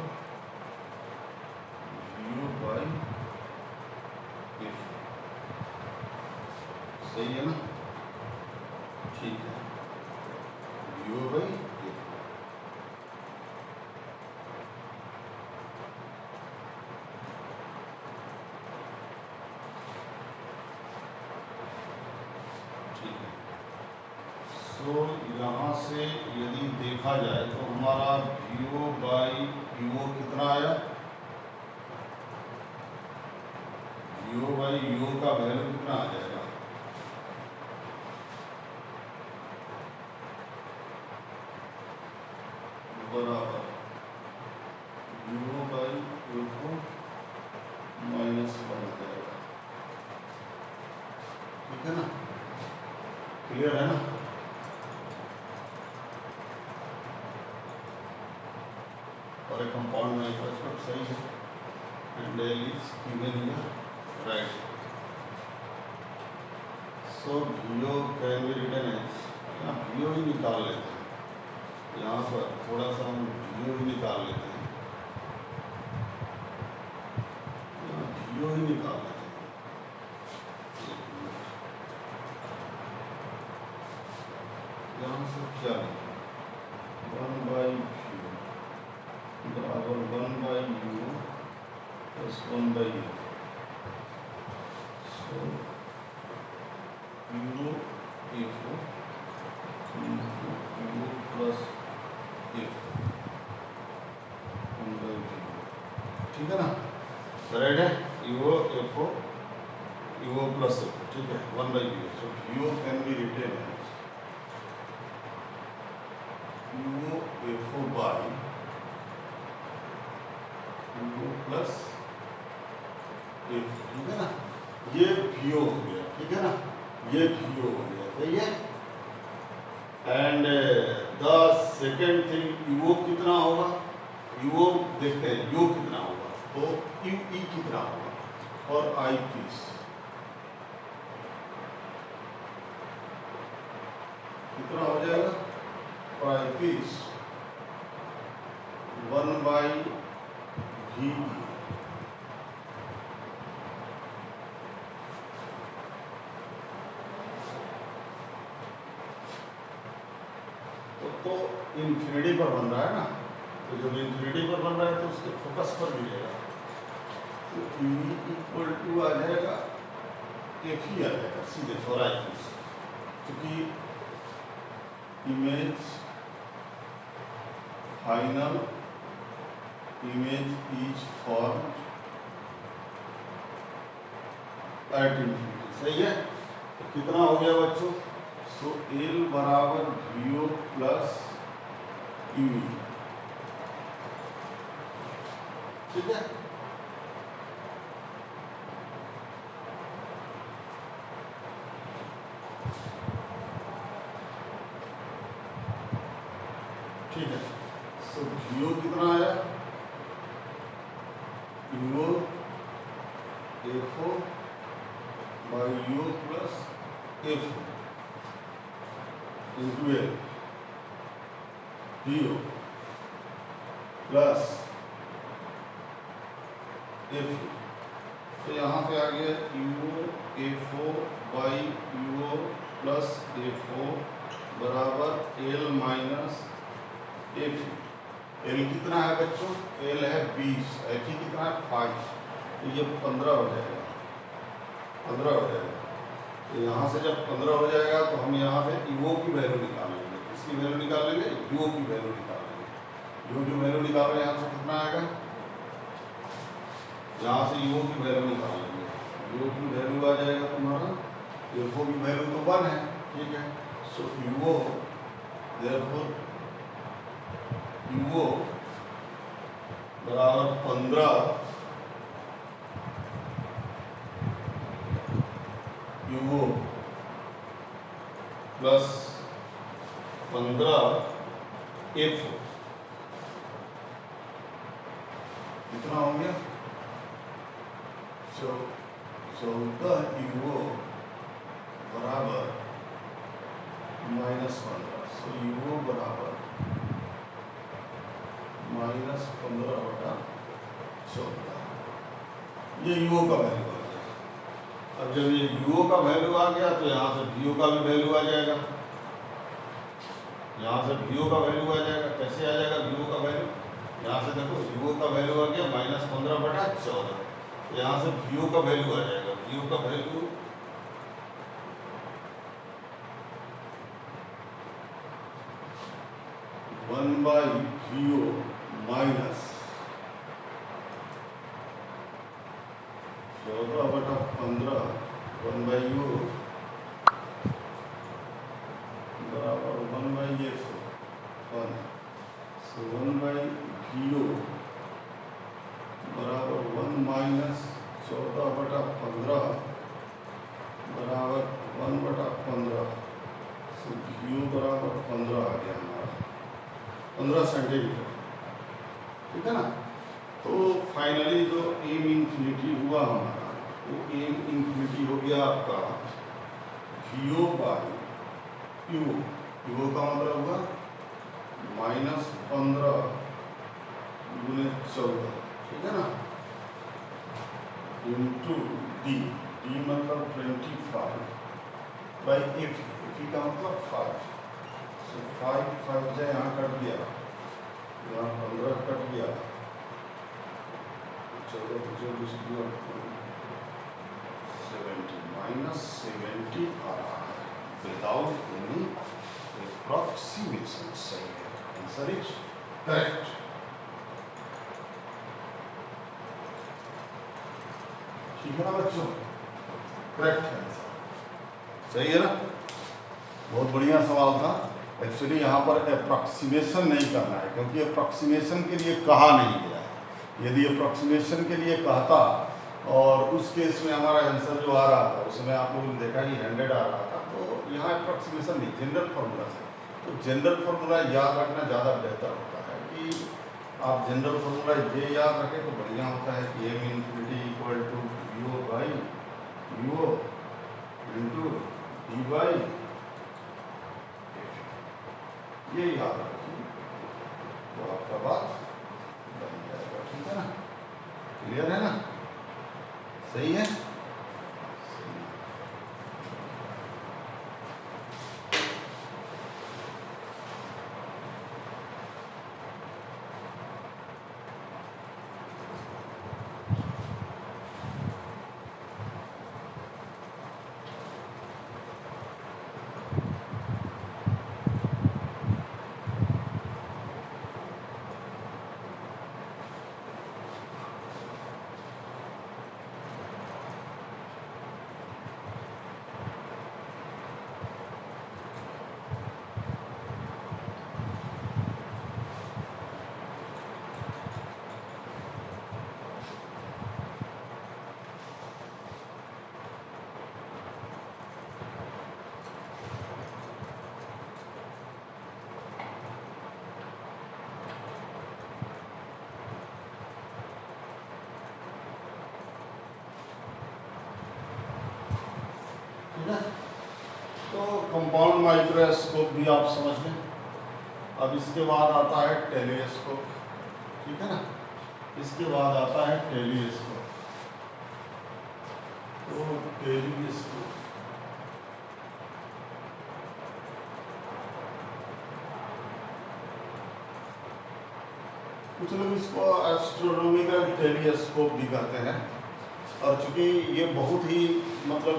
यू बाई एफ। सही है ना? ठीक है, यू बाई एफ। ठीक है। सो यहाँ से यदि देखा जाए तो हमारा वीओ बाई यूओ कितना आया? वीओ बाई यूओ का वैल्यू कितना आ जाएगा? बराबर वीओ बाई यू को माइनस 1 आ जाएगा। ठीक है ना? क्लियर है ना? और एक कंपाउंड में सब सही है and L is given here, right. So V O can be written as, यहाँ वीओ ही निकाल लेते हैं, यहाँ पर थोड़ा सा हम वीओ ही निकाल लेते हैं, यहाँ वीओ ही निकाल लेते हैं। प्लस एफ, ठीक है ना, राइट है, U O F O, U O plus F, ठीक है, 1/vo, so V O can be written as U O F O by U O plus F, ठीक है ना, ये वीओ हो गया, ठीक है ना, ये वीओ हो गया, सही है। एंड द सेकेंड थिंग, यूओ कितना होगा, यूओ देखते हैं यू कितना होगा, तो यू ई कितना होगा, और आई पीस कितना हो जाएगा, और आई पीस 1/v, तो इंफिनिटी पर बन रहा है ना, तो जब इंफिनिटी पर बन रहा है तो उसके फोकस पर मिलेगा, तो ई इक्वल टू आ जाएगा एफ ही आ जाएगा सीधे फॉर आई पीस, क्योंकि image final image is form at infinity, सही है। तो कितना हो गया बच्चों, सो एल बराबर वीओ प्लस यू, ठीक है। ठीक है, सो वीओ कितना आया, U O F O by U plus F into L, V O plus F, तो यहाँ से आ गया U O F O by U O plus F O बराबर एल माइनस एफ। एल कितना है बच्चों, एल है 20, एफ ही कितना है 5, तो ये 15 हो जाएगा, 15 हो जाएगा। तो यहाँ से जब 15 हो जाएगा तो हम यहाँ से यूओ की वैल्यू निकालेंगे, इसकी वैल्यू निकालेंगे, यूओ की वैल्यू निकालेंगे, यूओ की वैल्यू निकाल रहे हैं, यहाँ से कितना आएगा, यहाँ से यूओ की वैल्यू निकालेंगे, यूओ की वैल्यू आ जाएगा तुम्हारा, एफओ की वैल्यू तो 1 है, ठीक है, सो यूओ देयरफॉर यूओ बराबर 15 यूओ प्लस 15 एफ, कितना हो गया, 14 यूओ बराबर -15, सो यूओ बराबर -15/14, ये यूओ का वैल्यू आ गया। अब जब ये यूओ का वैल्यू आ गया तो यहाँ से वीओ का भी वैल्यू आ जाएगा, यहाँ से वीओ का वैल्यू आ जाएगा, कैसे आ जाएगा वीओ का वैल्यू, यहाँ से देखो वीओ का वैल्यू आ गया -15/14, यहाँ से वीओ का वैल्यू आ जाएगा, वीओ का वैल्यू 1/vo माइनस 14/15 1/u बराबर 1/f 1, सो 1/vo बराबर 1 माइनस 14/15 बराबर 1/15, सो vo बराबर 15 आ गया हमारा, 15 सेंटीमीटर, ठीक है ना। तो फाइनली जो एम इंफिनिटी हुआ हमारा, वो एम इंफिनिटी हो गया आपका वीओ बाई यू, यू का मतलब हुआ -15 × 14, ठीक है ना, इंटू डी, डी मतलब 25 बाई एफ, एफ का मतलब 5, सो 5 जाए यहाँ कट गया, यहाँ 15 कट गया, 14 -70 -70 आ रहा है विदाउट एनी अप्रॉक्सीमेशन, सही है। Answer is correct. ठीक है ना बच्चों, करेक्ट आंसर, सही है ना। बहुत बढ़िया सवाल था। एक्चुअली यहाँ पर अप्रॉक्सीमेशन नहीं करना है, क्योंकि अप्रॉक्सीमेशन के लिए कहा नहीं गया है। यदि अप्रॉक्सीमेशन के लिए कहता और उस केस में हमारा आंसर जो आ रहा था उसमें आप लोगों ने देखा कि 100 आ रहा था, तो यहाँ अप्रॉक्सीमेशन नहीं, जनरल फार्मूला से। तो जनरल फार्मूला याद रखना ज़्यादा बेहतर होता है कि आप जनरल फार्मूला ये याद रखें तो बढ़िया होता है कि m ∞ equal to u by u into D by, ये याद रखिए तो आपका बात बन जाएगा। ठीक है ना, क्लियर है ना, सही है। तो कंपाउंड माइक्रोस्कोप भी आप समझ लें। अब इसके बाद आता है टेलीस्कोप। ठीक है ना, इसके बाद आता है टेलीस्कोप। तो टेलीस्कोप कुछ लोग इसको एस्ट्रोनॉमिकल टेलीस्कोप भी कहते हैं, और चूंकि ये बहुत ही मतलब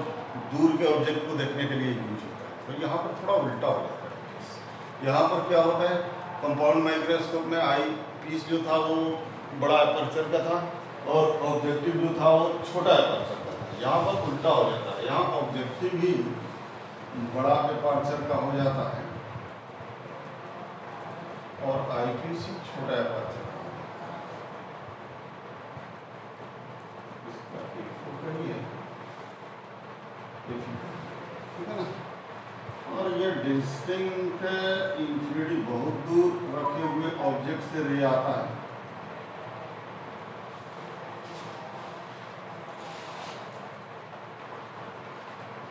दूर के ऑब्जेक्ट को देखने के लिए यूज होता है, तो यहाँ पर थोड़ा उल्टा हो जाता है। यहाँ पर क्या होता है, कंपाउंड माइक्रोस्कोप में आई पीस जो था वो बड़ा अपर्चर का था और ऑब्जेक्टिव जो था वो छोटा अपर्चर का था। यहाँ पर उल्टा हो जाता है, यहाँ ऑब्जेक्टिव ही बड़ा अपर्चर का हो जाता है और आई पीस ही छोटा अपर्चर। ठीक है ना, और ये डिस्टिंक्ट इंफिनिटी बहुत दूर रखे हुए ऑब्जेक्ट से रे आता है।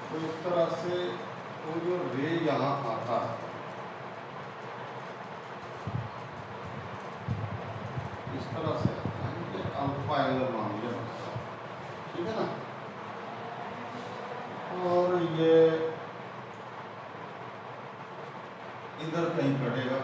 तो इस तरह से वो जो रे यहाँ आता है, इस तरह से आता है कि अल्फा एंगल मान लिया। ठीक है ना, और ये इधर कहीं कटेगा।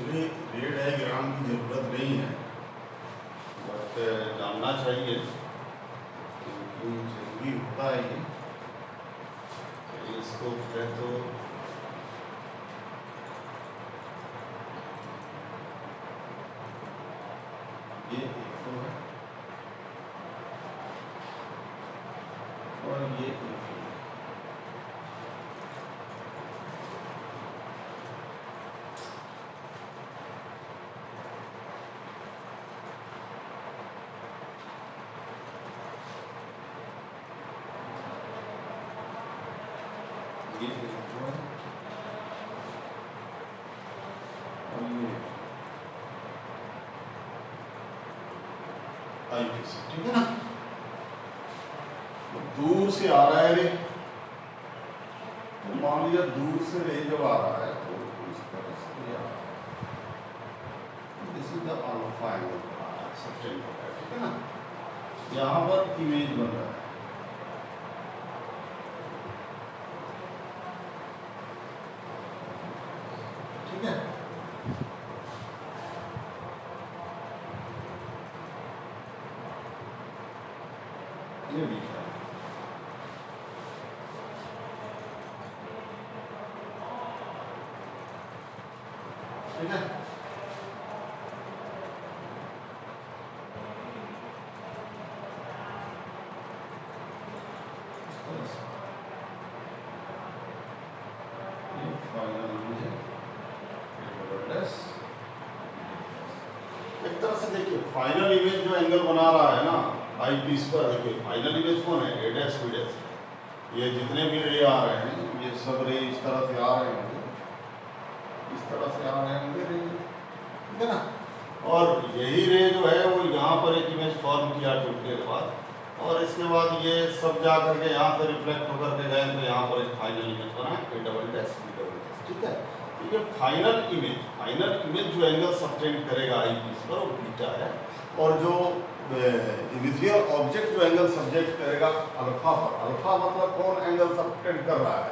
रेड डायग्राम की जरूरत नहीं है, बट जानना चाहिए क्योंकि जरूरी होता है ये। इसको है तो ये A4 है, और ये ठीक है ना। दूर से आ रहा है रे, तो मान लिया दूर से रे जब आ रहा है तो इस तरह से ये आ रहा है, this is the alpha angle subtend हो रहा है, ठीक है ना। यहाँ पर इमेज बन रहा है, ठीक है। ये भी है, ठीक है। एक तरह से देखिए फाइनल इमेज जो एंगल बना रहा है ना आई पीस पर, देखिए फाइनल इमेज कौन है, ए डैश बी डैश। ये जितने भी रे आ रहे हैं ये सब रे इस तरह से आ रहे होंगे, इस तरह से आ रहे होंगे रे, ठीक है ना। और यही रे जो है वो यहाँ पर एक इमेज फॉर्म किया टूटने के बाद, और इसके बाद ये सब जा करके यहाँ से रिफ्लेक्ट होकर के गए तो यहाँ पर एक फाइनल इमेज बना है, A double dash B double dash, ठीक है। ये फाइनल इमेज जो एंगल सबटेंड करेगा आई पीस पर वो बीटा है, और जो इनिशियल ऑब्जेक्ट जो एंगल सब्जेक्ट करेगा अल्फा पर, अल्फा मतलब कौन एंगल सबटेंड कर रहा है,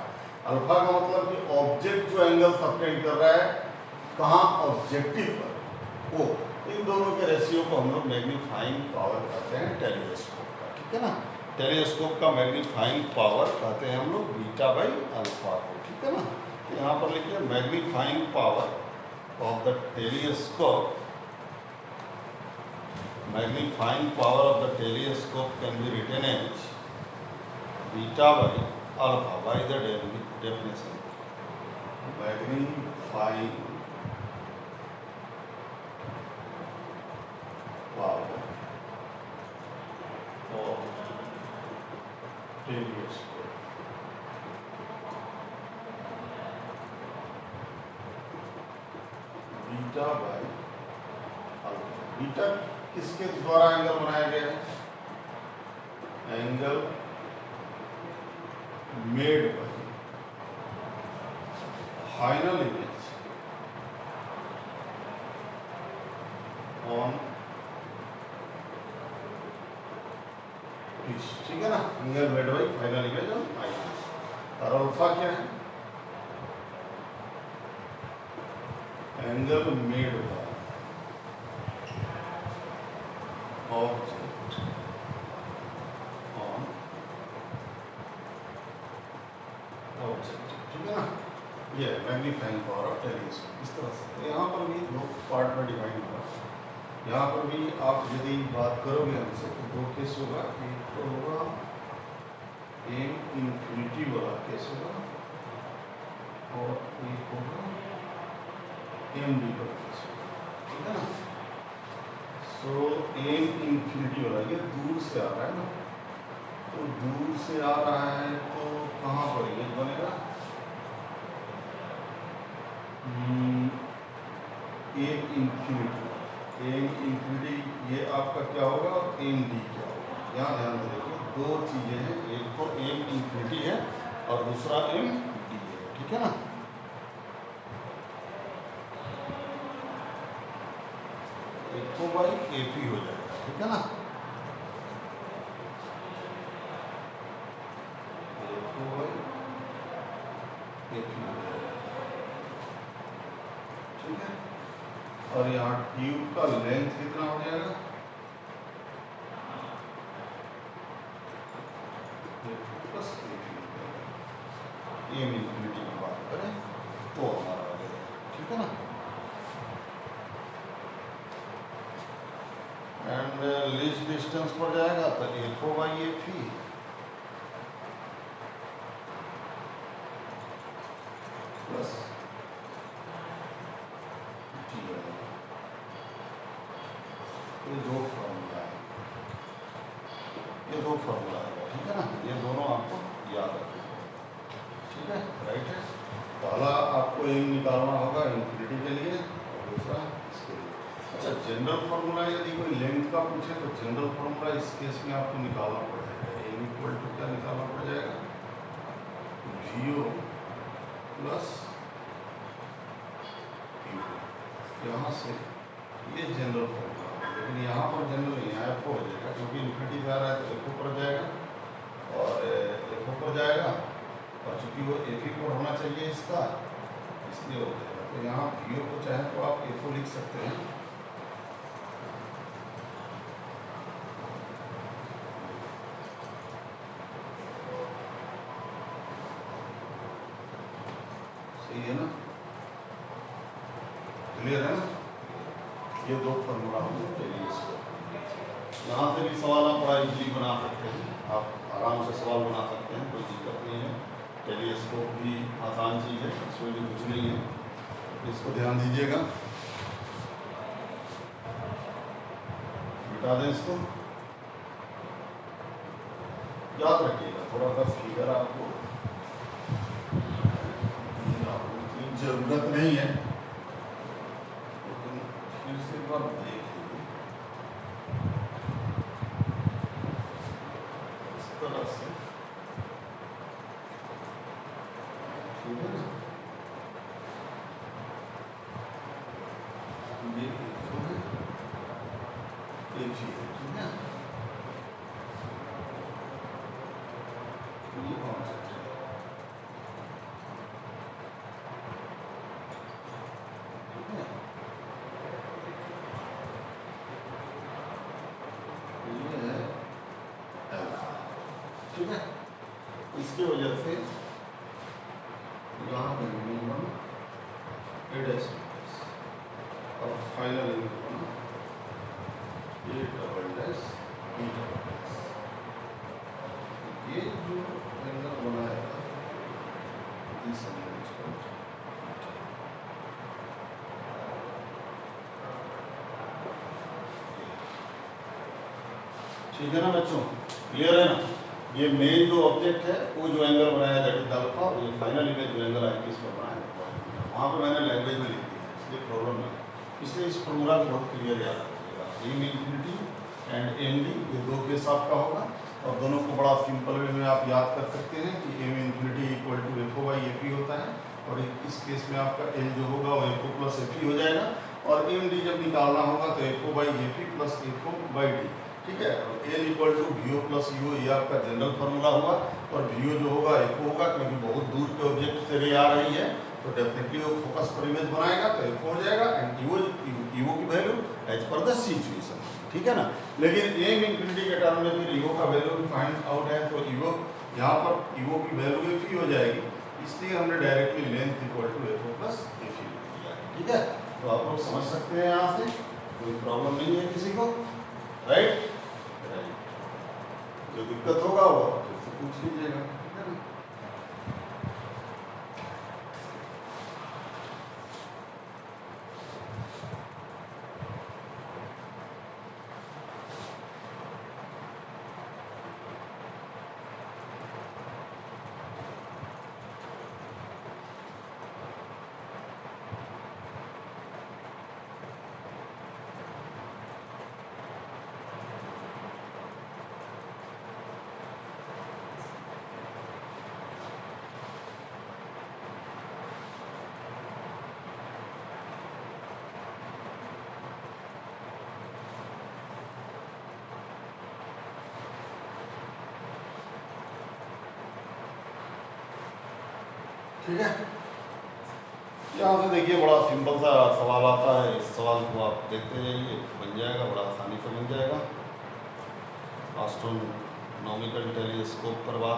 अल्फा का मतलब कि ऑब्जेक्ट जो एंगल सबटेंड कर रहा है कहाँ, ऑब्जेक्टिव पर, वो इन दोनों के रेशियो को हम लोग मैग्नीफाइंग पावर कहते हैं टेलीस्कोप का, ठीक है ना। टेलीस्कोप का मैग्नीफाइंग पावर कहते हैं हम लोग बीटा बाई अल्फा को, ठीक है ना। यहाँ पर लिखिए magnifying power of the telescope, magnifying power of the telescope can be written as beta by alpha by the definition. Magnifying power of telescope beta by alpha. Beta किसके द्वारा angle बनाया गया है, angle made by final image on piece, ठीक है ना। Angle made by final image on eye piece. और alpha क्या है, angle made by object on object, ठीक है ना। ये मैग्नीफाइंग पावर ऑफ टेलीस्कोप इस तरह से। यहाँ पर भी दो पार्ट में डिवाइड होगा। यहाँ पर भी आप यदि बात करोगे हमसे तो दो केस होगा, एक तो होगा एम इंफिनिटी वाला केस होगा और एक होगा एम डी वाला केस होगा, ठीक है ना। सो एम इंफिनिटी वाला ये दूर से आ रहा है ना, तो दूर से आ रहा है तो कहाँ पर इमेज बनेगा, एम इंफिनिटी ये आपका क्या होगा और एम डी क्या होगा। यहाँ ध्यान से देखिए दो चीजें हैं, एक तो एम इंफिनिटी है और दूसरा एम डी है, ठीक है ना। एक तो बाई एफ ही हो जाएगा, ठीक है ना। ठीक है, और यहाँ ट्यूब का लेंथ कितना हो जाएगा, एम इंफिनिटी की बात करें तो हमारा आ जाएगा, ठीक है ना। एंड लीस्ट डिस्टेंस पर जाएगा तो एफ ओ बाई एफ ही, आपको एम निकालना होगा इन्फिनिटी के लिए और दूसरा इसके लिए। अच्छा, जनरल फार्मूला यदि कोई लेंथ का पूछे तो जनरल फार्मूला इस केस में आपको निकालना पड़ेगा। एम इक्वल टू क्या निकालना पड़ जाएगा, जीओ प्लस यहाँ से ये जनरल फार्मूला, लेकिन यहाँ पर जनरल नहीं है, एफ हो जाएगा क्योंकि इन्फिनिटी पे आ रहा है तो एफ ऊपर जाएगा और एफ ऊपर जाएगा और चूंकि वो एफ ही पर होना चाहिए इसका, इसलिए हो जाएगा। तो यहाँ वीओ को चाहे तो आप एफ लिख सकते हैं, सही है ना, क्लियर है ना। ये दो फार्मूला होंगे चलिए इसको, यहाँ से भी सवाल आप बड़ा इजीली बना सकते हैं, आप आराम से सवाल बना सकते हैं, कोई दिक्कत नहीं है। टेलीस्कोप भी आसान चीज़ है, इसमें भी कुछ नहीं है, इसको ध्यान दीजिएगा। मिटा दें इसको, याद रखिएगा थोड़ा सा फिगर आपको जरूरत नहीं है, लेकिन फिर से एक बार देख लीजिए इस तरह से, ठीक है ना। ये एक चीज है, ठीक है, ये कॉन्सेप्ट है, ठीक है। ये है अल्फा, ठीक है। इसकी वजह से यहाँ पे मिनिमम एडेस और फाइनल इनकम ये double dash B double dash, ये जो एंगल बनाएगा इस एंगल को, ठीक है ना बच्चों, क्लियर है ना। ये मेन जो ऑब्जेक्ट है वो जो एंगल बनाया दैट इज अल्फा, और ये फाइनल इमेज जो एंगल आई किस पर बनाया वहाँ पर मैंने लैंग्वेज में लिख दिया, इसलिए प्रॉब्लम नहीं, इसलिए इस फॉर्मूला को बहुत क्लियर याद रखिएगा। M infinity and M D ये दो केस आपका होगा, और दोनों को बड़ा सिंपल वे में आप याद कर सकते हैं कि M infinity equal to F O by A P होता है, और इस केस में आपका एल जो होगा वो F O plus A P हो जाएगा, और एम डी जब निकालना होगा तो F O by A P plus F O by D, ठीक है। L equal to V O plus U, ये आपका जनरल फार्मूला होगा, और वी ओ जो होगा एफ ओ होगा, क्योंकि बहुत दूर के ऑब्जेक्ट से रे आ रही है तो डेफिनेटली वो फोकस पर इमेज बनाएगा तो एफ हो जाएगा, एंड ईओ की value as per the situation, ठीक है ना। लेकिन एम इन्फिनिटी के टर्म में फिर ईओ का वैल्यू भी फाइंड आउट है, तो ईओ यहाँ पर ईओ की वैल्यू एफ ही हो जाएगी, इसलिए हमने directly length equal to F O plus F ही लिख दिया, ठीक है। तो आप लोग समझ सकते हैं, यहाँ से कोई प्रॉब्लम नहीं है किसी को, राइट। जो दिक्कत होगा वो पूछ लीजिएगा, ठीक है ना। ठीक है, यहाँ से देखिए बड़ा सिंपल सा सवाल आता है, इस सवाल को आप देखते जाइए, बन जाएगा, बड़ा आसानी से बन जाएगा। एस्ट्रोनॉमिकल टेलीस्कोप पर बात